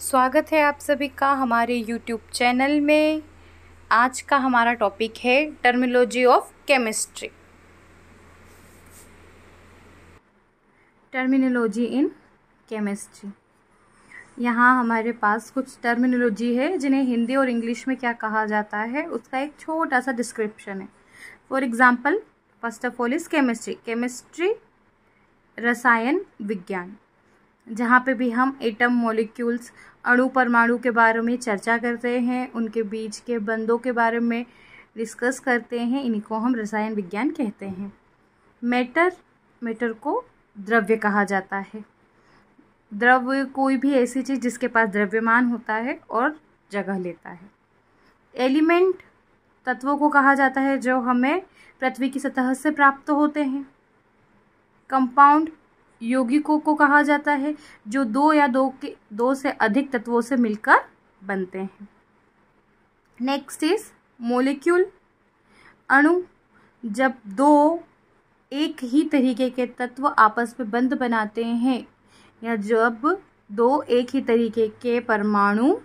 स्वागत है आप सभी का हमारे YouTube चैनल में। आज का हमारा टॉपिक है terminology of chemistry. Terminology in chemistry. यहाँ हमारे पास कुछ टर्मिनोलॉजी है जिन्हें हिंदी और इंग्लिश में क्या कहा जाता है, उसका एक छोटा सा डिस्क्रिप्शन है। For example, first of all is chemistry. Chemistry रसायन विज्ञान, जहाँ पे भी हम एटम, मॉलिक्यूल्स, अणु, परमाणु के बारे में चर्चा करते हैं, उनके बीच के बंधों के बारे में डिस्कस करते हैं, इन्हीं को हम रसायन विज्ञान कहते हैं। मैटर को द्रव्य कहा जाता है। द्रव्य कोई भी ऐसी चीज़ जिसके पास द्रव्यमान होता है और जगह लेता है। एलिमेंट तत्वों को कहा जाता है जो हमें पृथ्वी की सतह से प्राप्त होते हैं। कंपाउंड यौगिकों को कहा जाता है जो दो से अधिक तत्वों से मिलकर बनते हैं। Next is molecule. अणु, जब दो एक ही तरीके के तत्व आपस में बंध बनाते हैं या जब दो एक ही तरीके के परमाणु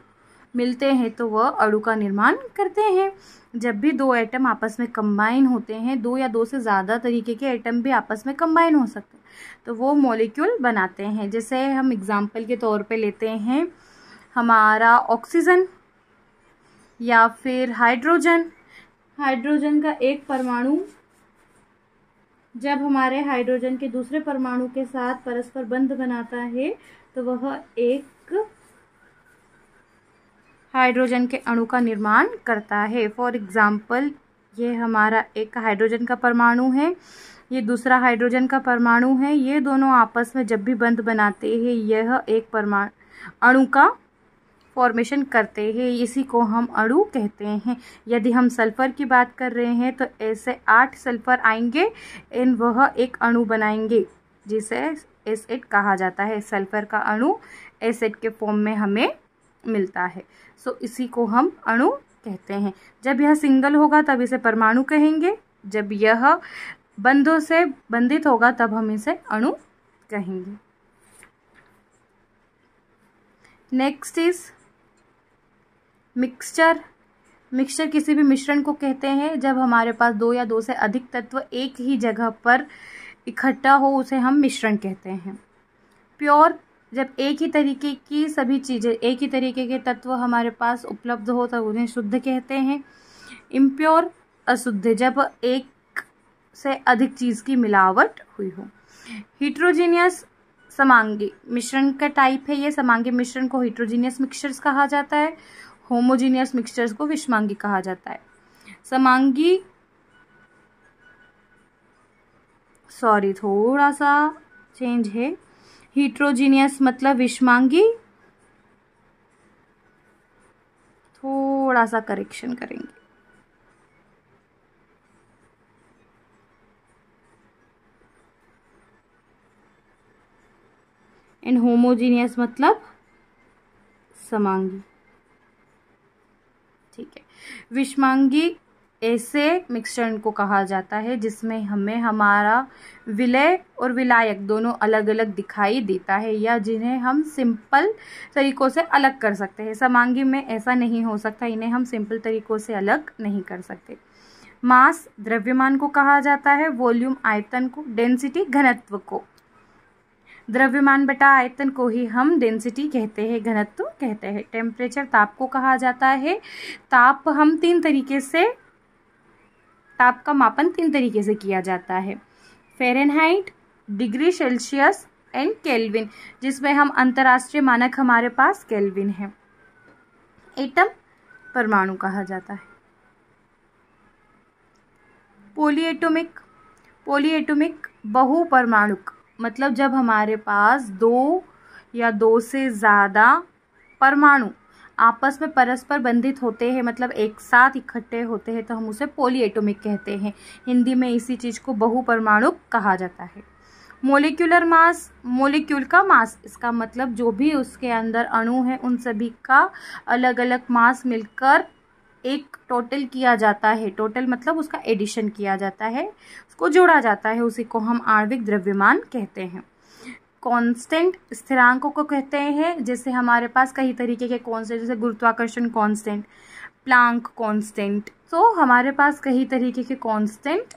मिलते हैं तो वह अणु का निर्माण करते हैं। जब भी दो एटम आपस में कंबाइन होते हैं, दो या दो से ज़्यादा तरीके के एटम भी आपस में कंबाइन हो सकते हैं, तो वो मॉलिक्यूल बनाते हैं। जैसे हम एग्जाम्पल के तौर पे लेते हैं हमारा ऑक्सीजन या फिर हाइड्रोजन। हाइड्रोजन का एक परमाणु जब हमारे हाइड्रोजन के दूसरे परमाणु के साथ परस्पर बंध बनाता है तो वह एक हाइड्रोजन के अणु का निर्माण करता है। फॉर एग्जाम्पल, ये हमारा एक हाइड्रोजन का परमाणु है, ये दूसरा हाइड्रोजन का परमाणु है। ये दोनों आपस में जब भी बंध बनाते हैं यह एक परमाणु अणु का फॉर्मेशन करते हैं, इसी को हम अणु कहते हैं। यदि हम सल्फर की बात कर रहे हैं तो ऐसे 8 सल्फर आएंगे इन वह एक अणु बनाएंगे जिसे एसिड कहा जाता है। सल्फर का अणु एसिड के फॉर्म में हमें मिलता है, सो इसी को हम अणु कहते हैं। जब यह सिंगल होगा तब इसे परमाणु कहेंगे, जब यह बंधों से बंधित होगा तब हम इसे अणु कहेंगे। Next is mixture. मिक्सचर किसी भी मिश्रण को कहते हैं जब हमारे पास दो या दो से अधिक तत्व एक ही जगह पर इकट्ठा हो, उसे हम मिश्रण कहते हैं। प्योर, जब एक ही तरीके की सभी चीज़ें, एक ही तरीके के तत्व हमारे पास उपलब्ध हो तब उन्हें शुद्ध कहते हैं। इम्प्योर, अशुद्ध, जब एक से अधिक चीज़ की मिलावट हुई हो। हिट्रोजीनियस, समांगी मिश्रण का टाइप है ये। समांगी मिश्रण को हिट्रोजीनियस मिक्सचर्स कहा जाता है। होमोजीनियस मिक्सचर्स को विषमांगी कहा जाता है। समांगी, सॉरी थोड़ा सा चेंज है। हिट्रोजीनियस मतलब विषमांगी, थोड़ा सा करेक्शन करेंगे। एंड होमोजीनियस मतलब समांगी। ठीक है। विषमांगी ऐसे मिश्रण को कहा जाता है जिसमें हमें हमारा विलय और विलायक दोनों अलग अलग दिखाई देता है या जिन्हें हम सिंपल तरीकों से अलग कर सकते हैं। समांगी में ऐसा नहीं हो सकता, इन्हें हम सिंपल तरीकों से अलग नहीं कर सकते। मास, द्रव्यमान को कहा जाता है। वॉल्यूम, आयतन को। डेंसिटी, घनत्व को। द्रव्यमान बटा आयतन को ही हम डेंसिटी कहते हैं, घनत्व कहते हैं। टेम्परेचर, ताप को कहा जाता है। ताप का मापन 3 तरीके से किया जाता है। Fahrenheit, degree Celsius and kelvin, जिसमें हम अंतर्राष्ट्रीय मानक हमारे पास केल्विन है। एटम, परमाणु कहा जाता है। पॉलीएटॉमिक, बहुपरमाणुक, मतलब जब हमारे पास दो या दो से ज़्यादा परमाणु आपस में परस्पर बंधित होते हैं, मतलब एक साथ इकट्ठे होते हैं, तो हम उसे पॉलीएटॉमिक कहते हैं। हिंदी में इसी चीज़ को बहुपरमाणुक कहा जाता है। मोलिक्यूलर मास, मोलिक्यूल का मास, इसका मतलब जो भी उसके अंदर अणु है उन सभी का अलग अलग मास मिलकर एक टोटल किया जाता है। टोटल मतलब उसका एडिशन किया जाता है, उसको जोड़ा जाता है, उसी को हम आणविक द्रव्यमान कहते हैं। कांस्टेंट स्थिरांकों को कहते हैं। जैसे हमारे पास कई तरीके के कांस्टेंट, जैसे गुरुत्वाकर्षण कांस्टेंट, प्लांक कांस्टेंट, तो हमारे पास कई तरीके के कांस्टेंट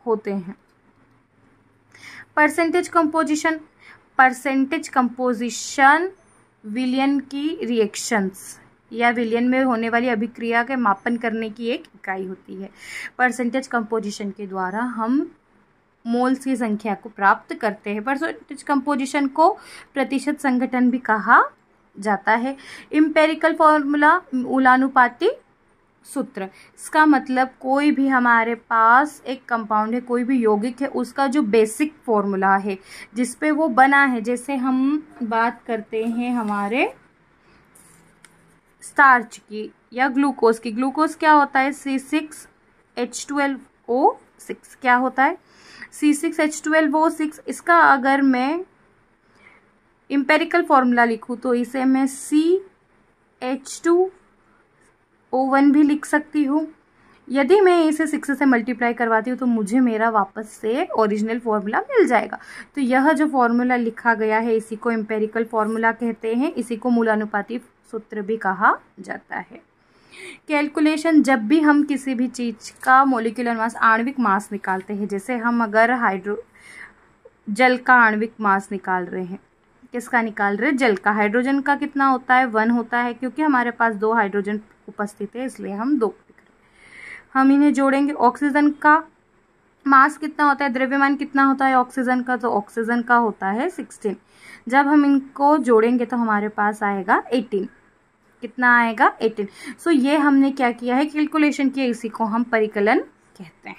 होते हैं। परसेंटेज कंपोजिशन विलयन की रिएक्शंस या विलयन में होने वाली अभिक्रिया के मापन करने की एक इकाई होती है। परसेंटेज कंपोजिशन के द्वारा हम मोल्स की संख्या को प्राप्त करते हैं। परसेंटेज कंपोजिशन को प्रतिशत संघटन भी कहा जाता है। इम्पेरिकल फॉर्मूला मूलानुपाती सूत्र, इसका मतलब कोई भी हमारे पास एक कंपाउंड है, कोई भी यौगिक है, उसका जो बेसिक फॉर्मूला है जिस पे वो बना है। जैसे हम बात करते हैं हमारे स्टार्च की या ग्लूकोज की, ग्लूकोज क्या होता है C6H12O6 क्या होता है C6H12O6। इसका अगर मैं इम्पेरिकल फॉर्मूला लिखूँ तो इसे मैं CH2O1 भी लिख सकती हूँ। यदि मैं इसे 6 से मल्टीप्लाई करवाती हूँ तो मुझे मेरा वापस से ओरिजिनल फॉर्मूला मिल जाएगा। तो यह जो फॉर्मूला लिखा गया है इसी को इम्पेरिकल फॉर्मूला कहते हैं, इसी को मूलानुपाती सूत्र भी कहा जाता है। कैलकुलेशन, जब भी हम किसी भी चीज़ का मॉलिक्यूलर मास आणविक मास निकालते हैं, जैसे हम अगर जल का आणविक मास निकाल रहे हैं, किसका निकाल रहे हैं? जल का। हाइड्रोजन का कितना होता है? 1 होता है, क्योंकि हमारे पास 2 हाइड्रोजन उपस्थित है इसलिए हम 2 हम इन्हें जोड़ेंगे। ऑक्सीजन का मास कितना होता है? द्रव्यमान कितना होता है ऑक्सीजन का? तो ऑक्सीजन का होता है 16। जब हम इनको जोड़ेंगे तो हमारे पास आएगा 18। कितना आएगा? 18। सो ये हमने क्या किया है? कैलकुलेशन किया, इसी को हम परिकलन कहते हैं।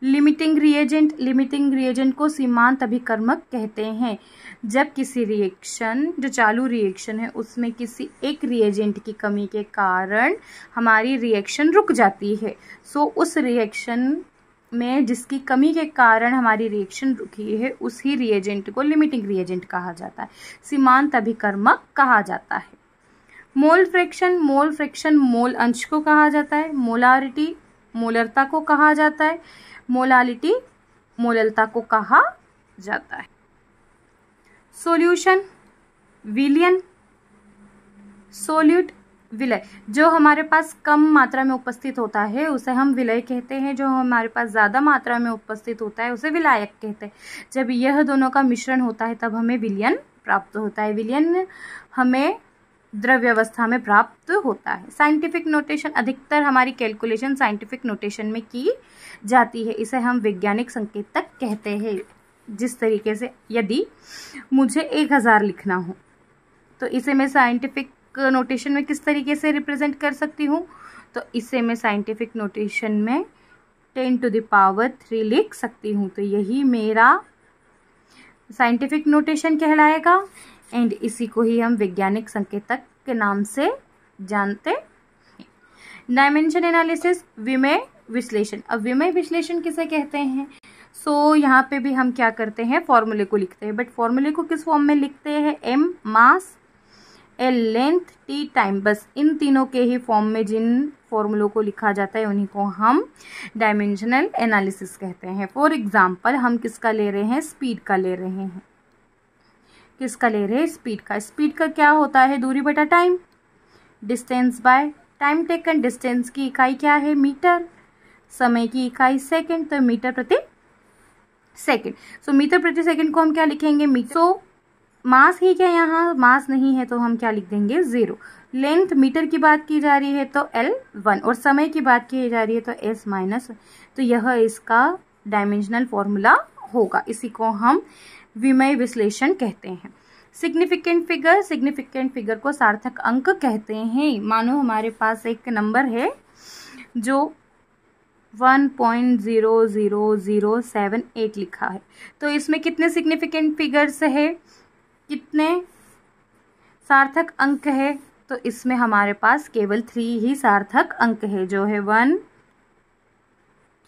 लिमिटिंग रिएजेंट को सीमांत अभिकर्मक कहते हैं। जब किसी रिएक्शन, जो चालू रिएक्शन है, उसमें किसी एक रिएजेंट की कमी के कारण हमारी रिएक्शन रुक जाती है, सो उस रिएक्शन में जिसकी कमी के कारण हमारी रिएक्शन रुकी है उसी रिएजेंट को लिमिटिंग रिएजेंट कहा जाता है, सीमांत अभिकर्मक कहा जाता है। मोल फ्रैक्शन मोल अंश को कहा जाता है। मोलारिटी मोलरता को कहा जाता है। मोलालिटी मोललता को कहा जाता है। सॉल्यूशन विलयन, सोल्यूट विलय, जो हमारे पास कम मात्रा में उपस्थित होता है उसे हम विलय कहते हैं, जो हमारे पास ज़्यादा मात्रा में उपस्थित होता है उसे विलायक कहते हैं। जब यह दोनों का मिश्रण होता है तब हमें विलयन प्राप्त होता है। विलयन हमें द्रव्य अवस्था में प्राप्त होता है। साइंटिफिक नोटेशन, अधिकतर हमारी कैलकुलेशन साइंटिफिक नोटेशन में की जाती है, इसे हम वैज्ञानिक संकेतक कहते हैं। जिस तरीके से यदि मुझे 1000 लिखना हो तो इसे मैं साइंटिफिक नोटेशन में किस तरीके से रिप्रेजेंट कर सकती हूँ? तो इसे मैं साइंटिफिक नोटेशन में 10⁻³ लिख सकती हूँ। तो यही मेरा साइंटिफिक नोटेशन कहलाएगा एंड इसी को ही हम वैज्ञानिक संकेतक के नाम से जानते हैं। डायमेंशन एनालिसिस, विमेय विश्लेषण। अब विमेय विश्लेषण किसे कहते हैं? सो यहाँ पे भी हम क्या करते हैं? फॉर्मूले को लिखते हैं, बट फॉर्मूले को किस फॉर्म में लिखते हैं? m मास, l लेंथ, t टाइम, बस इन तीनों के ही फॉर्म में जिन फॉर्मूलों को लिखा जाता है उन्हीं को हम डायमेंशनल एनालिसिस कहते हैं। फॉर एग्जाम्पल हम किसका ले रहे हैं? स्पीड का ले रहे हैं। किसका ले रहे हैं? स्पीड का। स्पीड का क्या होता है? दूरी बटा time, distance by time taken. Distance की इकाई क्या है? मीटर। समय की इकाई सेकंड, तो मीटर प्रति सेकंड। सो मीटर प्रति सेकंड को हम क्या लिखेंगे? मीटर। सो मास ही क्या यहाँ? मास नहीं है तो हम क्या लिख देंगे? 0। लेंथ मीटर की बात की जा रही है तो L1, और समय की बात की जा रही है तो S माइनस। तो यह इसका डायमेंशनल फॉर्मूला होगा, इसी को हम विमेय विश्लेषण कहते हैं। सिग्निफिकेंट फिगर को सार्थक अंक कहते हैं। मानो हमारे पास एक नंबर है जो 1.00078 लिखा है, तो इसमें कितने सिग्निफिकेंट फिगर्स है? कितने सार्थक अंक है? तो इसमें हमारे पास केवल 3 ही सार्थक अंक है, जो है 1,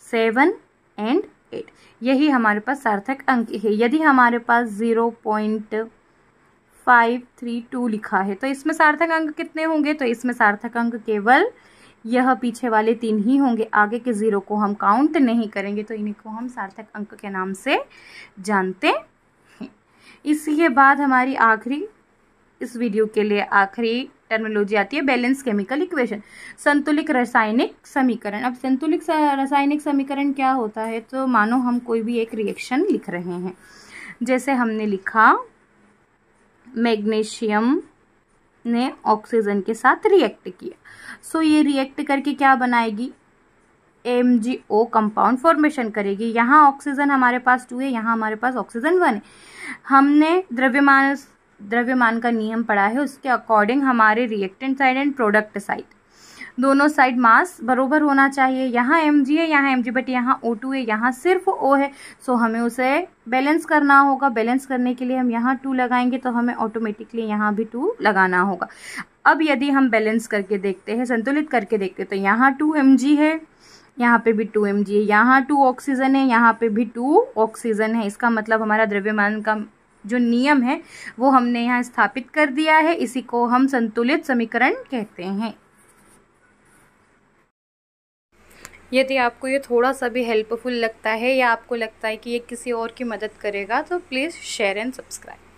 7 एंड 8। यही हमारे पास सार्थक अंक है। यदि हमारे पास 0.532 लिखा है तो इसमें सार्थक अंक कितने होंगे? तो इसमें सार्थक अंक केवल यह पीछे वाले 3 ही होंगे, आगे के 0 को हम काउंट नहीं करेंगे, तो इन्हीं को हम सार्थक अंक के नाम से जानते हैं। इसके बाद हमारी आखिरी, इस वीडियो के लिए आखिरी टर्मिनोलॉजी आती है बैलेंस केमिकल इक्वेशन, संतुलित रासायनिक समीकरण। अब संतुलित रासायनिक समीकरण क्या होता है, तो मानो हम कोई भी एक रिएक्शन लिख रहे हैं, जैसे हमने लिखा मैग्नीशियम ने ऑक्सीजन के साथ रिएक्ट किया, सो ये रिएक्ट करके क्या बनाएगी, MgO कंपाउंड फॉर्मेशन करेगी। यहाँ ऑक्सीजन हमारे पास 2 है, यहाँ हमारे पास ऑक्सीजन 1 है। हमने द्रव्यमान का नियम पढ़ा है, उसके अकॉर्डिंग हमारे reactant side and product side दोनों साइड मास बरोबर होना चाहिए। यहाँ Mg है, यहाँ Mg, बट यहाँ O2 है, यहाँ सिर्फ O है, सो हमें उसे बैलेंस करना होगा। बैलेंस करने के लिए हम यहाँ 2 लगाएंगे, तो हमें ऑटोमेटिकली यहाँ भी 2 लगाना होगा। अब यदि हम बैलेंस करके देखते हैं, संतुलित करके देखते हैं, तो यहाँ 2 Mg है, यहाँ पे भी 2 Mg है, यहाँ 2 ऑक्सीजन है, यहाँ पे भी 2 ऑक्सीजन है। इसका मतलब हमारा द्रव्यमान का जो नियम है वो हमने यहाँ स्थापित कर दिया है। इसी को हम संतुलित समीकरण कहते हैं। यदि आपको ये थोड़ा सा भी हेल्पफुल लगता है या आपको लगता है कि ये किसी और की मदद करेगा, तो प्लीज़ शेयर एंड सब्सक्राइब।